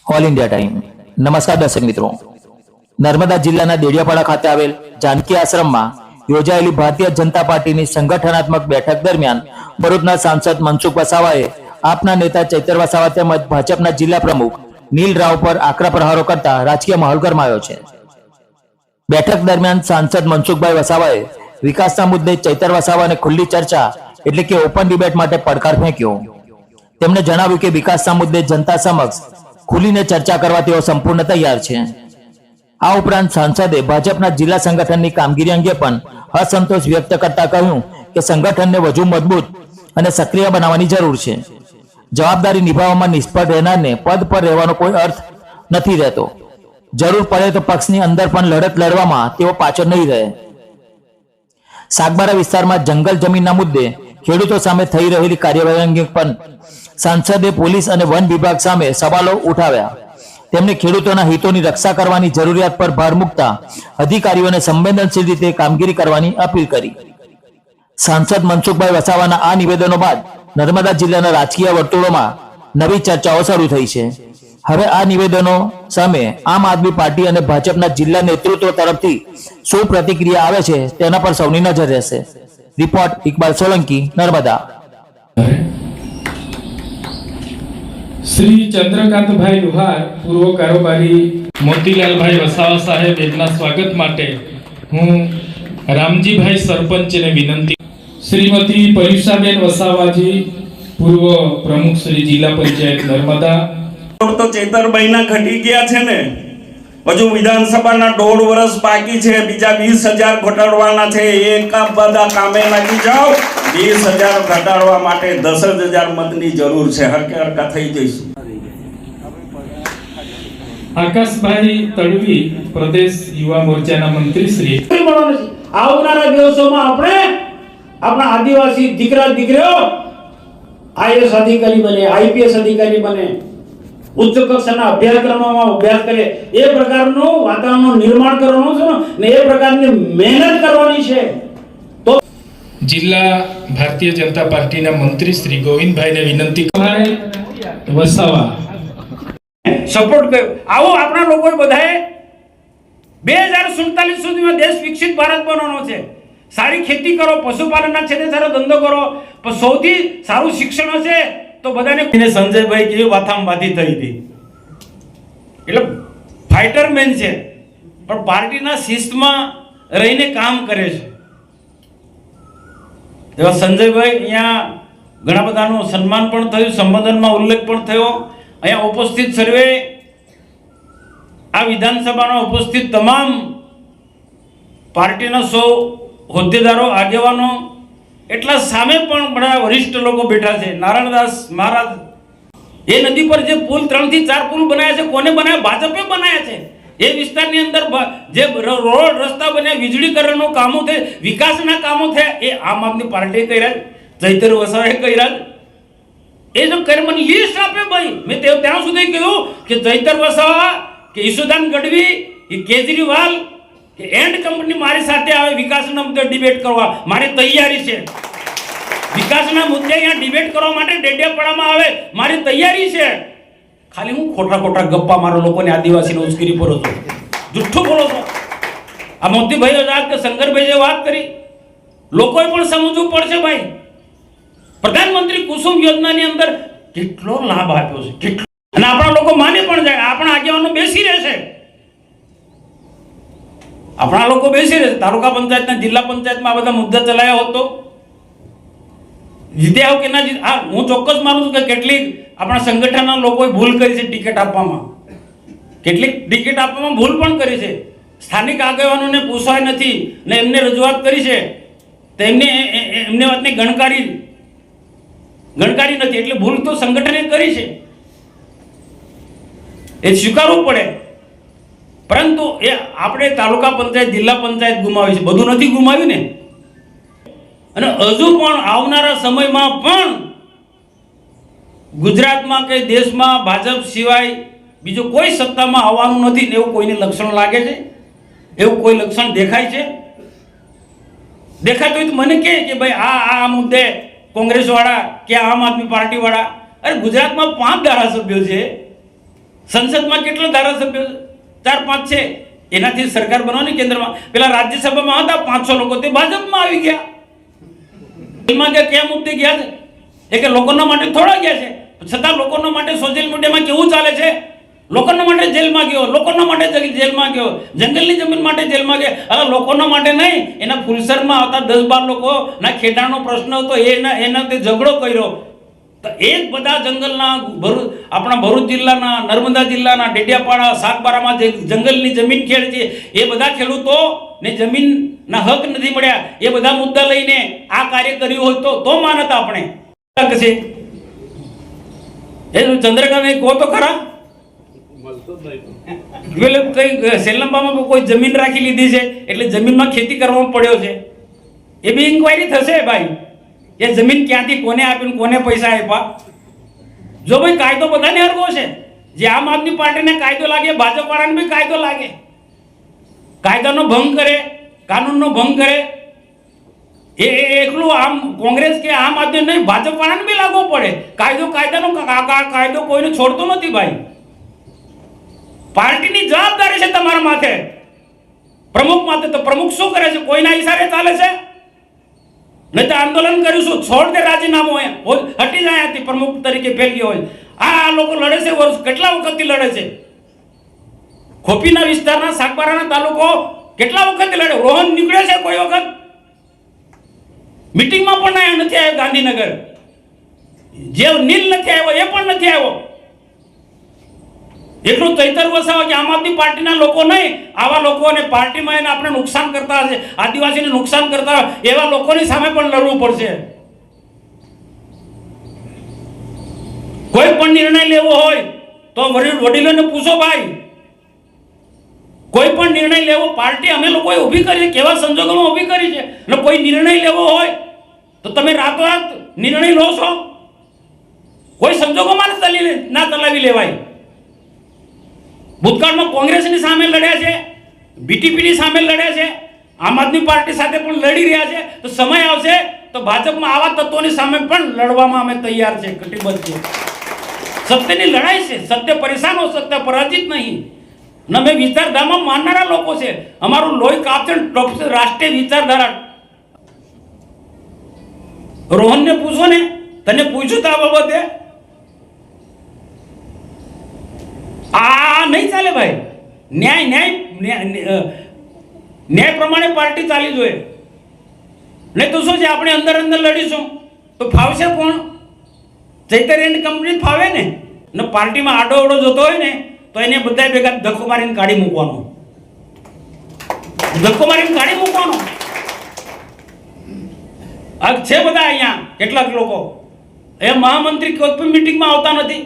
All India time. નમસ્કાર દર્શક મિત્રો, નર્મદા જિલ્લાના દેડિયાપાડા ખાતે આવેલ જાનકી આશ્રમમાં યોજાયેલી ભારતીય જનતા પાર્ટીની સંગઠનાત્મક બેઠક દરમિયાન ભરૂચના સાંસદ મનસુખ વસાવાએ આપના નેતા ચૈતર વસાવા તેમજ ભાજપના જિલ્લા પ્રમુખ નીલ રાવ પર આકરા પ્રહારો કરતા રાજકીય માહોલ ગરમાયો છે। બેઠક દરમિયાન સાંસદ મનસુખભાઈ વસાવાએ વિકાસના મુદ્દે ચૈતર વસાવાને ખુલ્લી ચર્ચા એટલે કે ઓપન ડિબેટ માટે પડકાર ફેંક્યો। તેમણે જણાવ્યું કે વિકાસના મુદ્દે જનતા સમક્ષ ખુલીને ચર્ચા કરવા તેઓ સંપૂર્ણ તૈયાર છે। આ ઉપરાંત સાંસદે ભાજપના જિલ્લા સંગઠનની કામગીરી અંગે પણ અસંતોષ વ્યક્ત કરતા કહ્યું કે સંગઠનને વધુ મજબૂત અને સક્રિય બનાવવાની જરૂર છે। જવાબદારી નિભાવવામાં નિષ્ફળ રહેનારને પદ પર રહેવાનો કોઈ અર્થ નથી રહેતો। જરૂર પડે તો પક્ષની અંદર પણ લડત લડવામાં તેઓ પાછળ નહીં રહે। સાગબારા વિસ્તારમાં જંગલ જમીનના મુદ્દે ખેડૂતો સામે થઈ રહેલી કાર્યવાહી અંગે પણ સાંસદે પોલીસ અને વન વિભાગ સામે સવાલો ઉઠાવ્યા। તેમણે ખેડૂતોના હિતોની રક્ષા કરવાની જરૂરિયાત પર ભાર મૂકતા અધિકારીઓને સંવેદનશીલ રીતે કામગીરી કરવાની અપીલ કરી। સાંસદ મનસુખભાઈ વસાવાના આ નિવેદનો બાદ નર્મદા જિલ્લાના રાજકીય વર્તુળોમાં નવી ચર્ચાઓ શરૂ થઈ છે। હવે આ નિવેદનો સામે આમ આદમી પાર્ટી અને ભાજપના જિલ્લા નેતૃત્વ તરફથી શું પ્રતિક્રિયા આવે છે તેના પર સૌની નજર રહેશે। રિપોર્ટ ઇકબાલ સોલંકી, નર્મદા। શ્રી ચંદ્રકાંતભાઈ લુહાર, પૂર્વ કારોબારી મોતીલાલભાઈ વસાવા સાહેબ એમના સ્વાગત માટે હું રામજીભાઈ સરપંચને વિનંતી। શ્રીમતી પરીક્ષાબેન વસાવાજી, પૂર્વ પ્રમુખ શ્રી જિલ્લા પંચાયત નર્મદા। તો ચેતરભાઈના ઘટી ગયા છે ને, હજુ વિધાનસભાના 1.5 વર્ષ બાકી છે, બીજા 20,000 ઘટાડવાના છે। એક બધા કામે લાગી જાઓ। 20,000 ઘટાડવા માટે 10,000 મતની જરૂર છે। હરકે હરકા થઈ જઈશું। આકાશભાઈ તડવી, પ્રદેશ યુવા મોરચાના મંત્રી શ્રી। આવનારા દિવસોમાં આપણે આપણા આદિવાસી દીકરા દીકરીઓ આઈએસ અધિકારી બને, આઈપીએસ અધિકારી બને, ઉચ્ચ કક્ષાના અભ્યાસક્રમોમાં અભ્યાસ કરે, એ પ્રકારનું વાતાવરણનું નિર્માણ કરવાનું છે ને એ પ્રકારની મહેનત કરવાની છે। તો જિલ્લા ભારતીય જનતા પાર્ટીના મંત્રી શ્રી ગોવિંદભાઈને વિનંતી ભાઈ વસાવા સપોર્ટ કર્યો। આવો આપણા લોકોએ બધાએ 2047 સુધીમાં દેશ વિકસિત ભારત બનવાનો છે। સારી ખેતી કરો, પશુપાલનના ક્ષેત્રે સારો ધંધો કરો, પણ સૌથી સારું શિક્ષણ હશે તો બધાને। સંજયભાઈ કેવી વાથામવાથી થઈ હતી, એટલે ફાઇટર મેન છે પણ પાર્ટીના શિસ્તમાં રહીને કામ કરે છે। એવા સંજયભાઈ અહીંયા ઘણા બધાનું સન્માન પણ થયું, સંબોધનમાં ઉલ્લેખ પણ થયો। અહીંયા ઉપસ્થિત સર્વે આ વિધાનસભામાં ઉપસ્થિત તમામ પાર્ટીના 100 હોદ્દેદારો, આગેવાનો, એટલા સામે પણ બડા વરિષ્ઠ લોકો બેઠા છે। નારાયણદાસ મહારાજ એ નદી પર જે પુલ 3 થી 4 પુલ બનાવ્યા છે, કોને બનાવ્યા? ભાજપે બનાવ્યા છે। એ વિસ્તારની અંદર જે રોડ રસ્તા બન્યા, વીજળીકરણનું કામો થયા, વિકાસના કામો થયા, એ આમ આદમી પાર્ટીએ કર્યા, ચૈતર વસાવાએ કર્યા। એ જો કરે મને લિસ્ટ આપે ભાઈ, મેં ત્યાં સુધી કહ્યું કે ચૈતર વસાવા કે ઈશુદાન ગઢવી કે કેજરીવાલ કે એન્ડ કંપની મારી સાથે આવે વિકાસના મુદ્દે ડિબેટ કરવા, મારી તૈયારી છે। વિકાસના મુદ્દે અહીંયા ડિબેટ કરવા માટે ડેડિયાપાડામાં આવે, મારી તૈયારી છે। ખાલી હું ખોટા ગપ્પા મારો લોકોને આદિવાસીને ઉશ્કેરી પડો છો, જુઠ્ઠું બોલો છો। આ મોતીભાઈએ વાત કે શંકરભાઈએ વાત કરી, લોકોએ પણ સમજવું પડશે ભાઈ। પ્રધાનમંત્રી કુસુમ યોજનાની અંદર કેટલો લાભ આપ્યો છે, કેટલો, અને આપણા લોકો માને પણ જાય। આપણા આગેવાનો બેસી રહેશે, આપણા લોકો બેસી રહેશે। તાલુકા પંચાયતના, જિલ્લા પંચાયતમાં આ બધા મુદ્દા ચલાયા હોત તો જીત્યા હો કે ના જીત। હા, હું ચોક્કસ માનું છું કે કેટલીક આપણા સંગઠનના લોકોએ ભૂલ કરી છે ટિકિટ આપવામાં, કેટલીક ટિકિટ આપવામાં ભૂલ પણ કરી છે। સ્થાનિક આગેવાનોને પૂછાય નથી ને એમને રજૂઆત કરી છે, તો એમને વાતની ગણકારી નથી, એટલે ભૂલ તો સંગઠને કરી છે, એ સ્વીકારવું પડે। પરંતુ એ આપણે તાલુકા પંચાયત, જિલ્લા પંચાયત ગુમાવી છે, બધું નથી ગુમાવ્યું ને। અને હજુ પણ આવનારા સમયમાં પણ ગુજરાતમાં કે દેશમાં ભાજપ સિવાય બીજું કોઈ સત્તામાં આવવાનું નથી ને એવું કોઈને લક્ષણ લાગે છે, એવું કોઈ લક્ષણ દેખાય છે? દેખાતું હોય તો મને કહે કે ભાઈ આ મુદ્દે કોંગ્રેસ વાળા કે આમ આદમી પાર્ટી વાળા, અરે ગુજરાતમાં 5 ધારાસભ્યો છે, સંસદમાં કેટલા ધારાસભ્યો 4-5 છે, એનાથી સરકાર બનાવવાની કેન્દ્રમાં. પેલા રાજ્યસભામાં હતા 500 લોકો, તે ભાજપમાં આવી ગયા. જેલમાં ગયા ક્યાં મુદ્દે ગયા છે? એ કે લોકોના માટે થોડા ગયા છે, છતાં લોકોના માટે સોશિયલ મીડિયામાં કેવું ચાલે છે? લોકોના માટે જેલમાં ગયો, લોકોના માટે જેલમાં ગયો, જંગલની જમીન માટે જેલમાં ગયા. હવે લોકોના માટે નહીં, એના ફુલસરમાં આવતા 10-12 લોકો ના ખેડાનો પ્રશ્ન હતો, એના તે ઝઘડો કર્યો. તો એ જ બધા જંગલના આપણા ભરૂચ જિલ્લાના, નર્મદા જિલ્લાના ડેડિયાપાડા, સાગબારામાં જે જંગલની જમીન ખેડ છે, એ બધા ખેડૂતો ને જમીનના હક નથી મળ્યા, એ બધા મુદ્દા લઈને આ કાર્ય કર્યું હોય તો માનત આપણે છે. એ ચંદ્રકાંત કહો તો ખરા, કઈ સેલંબામાં કોઈ જમીન રાખી લીધી છે એટલે જમીનમાં ખેતી કરવામાં પડ્યો છે, એ બી ઇન્ક્વાયરી થશે ભાઈ. એ જમીન ક્યાંથી કોને આપીને કોને પૈસા આપ્યા? જો ભાઈ કાયદો બધાને હરવો છે, જે આમ આદમી પાર્ટીને કાયદો લાગે, ભાજપ વાળાને બી કાયદો લાગે. કાયદાનો ભંગ કરે, કાનૂનનો ભંગ કરે, એ એકલું આમ કોંગ્રેસ કે આમ આદમી નહીં, ભાજપ વાળાને બી લાગવો પડે. કાયદો કોઈને છોડતો નથી ભાઈ. પાર્ટીની જવાબદારી છે તમારા માથે, પ્રમુખ માથે. તો પ્રમુખ શું કરે છે? કોઈના ઈશારે ચાલે છે? નહીં તો આંદોલન કરીશું, છોડ દે રાજીનામું, હટી જાય હતી પ્રમુખ તરીકે ફેલ ગયો હોય. આ લોકો લડે છે, વર્ષ કેટલા વખતથી લડે છે. ખોપીના વિસ્તારના, સાગબારાના તાલુકો કેટલા વખતથી લડે. રોહન નીકળે છે કોઈ વખત મીટિંગમાં પણ નથી આવ્યો ગાંધીનગર. જે નીલ નથી આવ્યો એ પણ નથી આવ્યો. એટલું તૈતર વસાવો કે આમ આદમી પાર્ટીના લોકો નહીં, આવા લોકોને પાર્ટીમાં એને આપણે નુકસાન કરતા હશે, આદિવાસીને નુકસાન કરતા એવા લોકોની સામે પણ લડવું પડશે. કોઈ પણ નિર્ણય લેવો હોય તો વડીલોને પૂછો ભાઈ. કોઈ પણ નિર્ણય લેવો, પાર્ટી અમે લોકોએ ઊભી કરી છે, કેવા સંજોગોમાં ઊભી કરી છે, અને કોઈ નિર્ણય લેવો હોય તો તમે રાતોરાત નિર્ણય લો છો. કોઈ સંજોગોમાં ના ચલાવી લેવાય. ભૂતકાળમાં કોંગ્રેસની સામે લડ્યા છે, બીટીપીની સામે લડ્યા છે, આમ આદમી પાર્ટી સાથે પણ લડી રહ્યા છે. તો સમય આવશે તો ભાજપમાં આવા તત્વોની સામે પણ લડવામાં અમે તૈયાર છે, કટિબદ્ધ છે. સત્યની લડાઈ છે, સત્ય પરેશાન હો, સત્ય પરાજિત નહીં. ને અમે વિચારધારામાં માનનારા લોકો છે, અમારું લોહી કાપશે, રાષ્ટ્રીય વિચારધારા. રોહનને પૂછો ને, તને પૂછ્યું તો આ બાબતે? આ નહીં ચાલે ભાઈ. ન્યાય પ્રમાણે પાર્ટી ચાલી જોઈએ. નહીં તો શું છે, આપણે અંદર લડીશું તો ફાવશે કોણ? ચૈતર એન્ડ કંપની ફાવે ને પાર્ટીમાં આડો અવડો જતો હોય ને તો એને બધા ભેગા ધક્કો મારીને કાઢી મૂકવાનો. આ છે બધા અહીંયા કેટલાક લોકો, એ મહામંત્રી કોઈ પણ મિટિંગમાં આવતા નથી,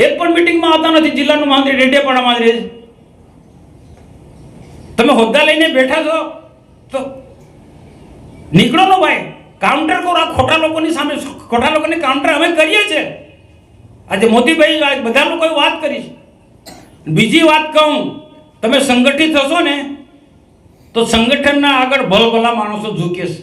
એક પણ મિટિંગમાં આવતા નથી. જિલ્લાનું મહામંત્રી ડેડિયાપાડામાં જ રહે છે. તમે હોદ્દા લઈને બેઠા છો તો નીકળો નો ભાઈ, કાઉન્ટર કરો. આ ખોટા લોકોની સામે, ખોટા લોકોની કાઉન્ટર અમે કરીએ છીએ. આજે મોદીભાઈ બધા લોકોએ વાત કરી છે. બીજી વાત કહું, તમે સંગઠિત થશો ને તો સંગઠનના આગળ ભલભલા માણસો ઝૂકે છે.